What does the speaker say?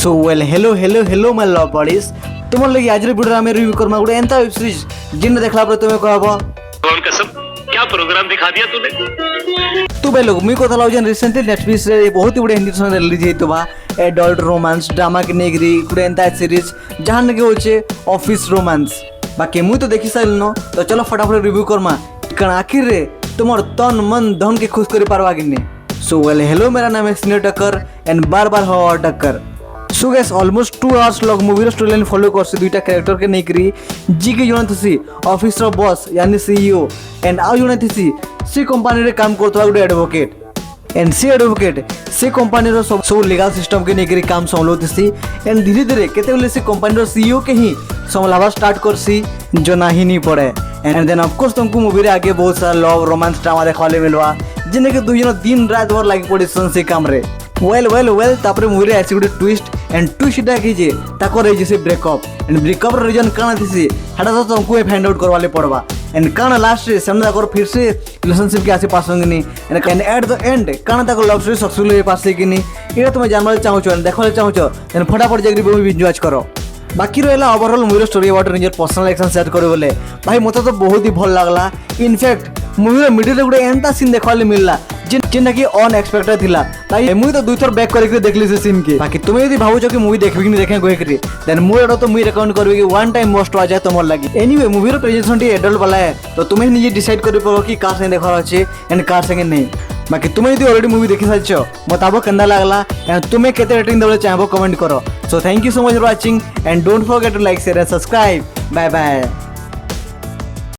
So well hello my love bodies तुम लगी आज वीडियो आम रिव्यू करमा गोटे एंता वेब सीरीज जिन देखला पर तुम्हें कहब कौन कसम क्या प्रोग्राम दिखा दिया तूने। तो भाई लोग मुई कथा लाउजन रिसेंटली नेटफ्लिक्स रे बहुत ही बड़े हिंदी सॉन्ग रिलीज हेतबा एडल्ट रोमांस ड्रामा के नेगरी गुटे एंता सीरीज जहां लगे होचे ऑफिस रोमांस बाकी मुई तो देखि साइलनो तो चलो फटाफट रिव्यू करमा कण आखिर रे तुमर तन मन धन के खुश करि पारवा कि नहीं। सो वेल हेलो मेरा नाम है सीनियर टक्कर एंड बार बार हो टक्कर। सो गाइस ऑलमोस्ट 2 आवर्स लग मूवी स्टोरी लाइन फॉलो कर से दुईटा कैरेक्टर के नहीं करी जी के जण थसी ऑफिस रो बॉस यानी सीईओ एंड आउ जण थसी सी कंपनी रे काम करथवा गुटे एडवोकेट एंड सी एडवोकेट से कंपनी रो सब लीगल सिस्टम के नहीं करी काम संभलौथसी एंड धीरे धीरे केते बेले से कंपनी रो सीईओ के ही संभलावा स्टार्ट करसी जो नाही नहीं पड़े एंड देन ऑफ कोर्स तुमको मूवी रे आगे बहुत सारा लव रोमांस ड्रामा देखवाले मिलवा जिने के दुई जण दिन रात भर लागी पड़ी से काम रे वेल तापर मूवी रे ऐसी गुटे ट्विस्ट एंड ट्विस्ट डा कीजे ताको रे जैसे ब्रेकअप एंड ब्रेकअप रो रीजन काना थिसी हटा तो तुमको फाइंड आउट करवाले पड़वा एंड काना लास्ट रे सामने ताको फिर से रिलेशनशिप के आसे पास होंगे एंड एट द एंड काना ताको लव स्टोरी सक्सेसफुल हो पासे कि नहीं एटा तुम जानबा चाहो छ देखले चाहो छ देन फटाफट जाकरी मूवी एंजॉय करो। बाकी रहा ओवरऑल मूवी स्टोरी अबाउट निजर पर्सनल एक्शन शेयर करे बोले भाई मते तो बहुत ही भल लागला। इनफैक्ट मूवी मिडिल गुटे एंता सीन देखवाले मिलला जिनटा कि अनएक्सपेक्टेड थिला ताई मुई तो दुई थर बैक करके देखली से सीन के। बाकी तुम यदि भावो कि मूवी देखबी कि नहीं देखे कोई करी देन मोर तो मुई रेकमेंड करबी कि वन टाइम मस्ट आ जाए तुमर लागि। एनीवे मूवी रो प्रेजेंटेशन टी एडल्ट वाला है तो तुम्हें निजे डिसाइड कर पड़ो कि कार से देखा अच्छे एंड कार संगे नहीं। बाकी तुम्हें यदि ऑलरेडी मूवी देखि सारिछ बताबो केंदा लागला एंड तुम्हें केते रेटिंग देबो चाहबो कमेंट करो। So thank you so much for watching and don't forget to like share and subscribe. Bye bye.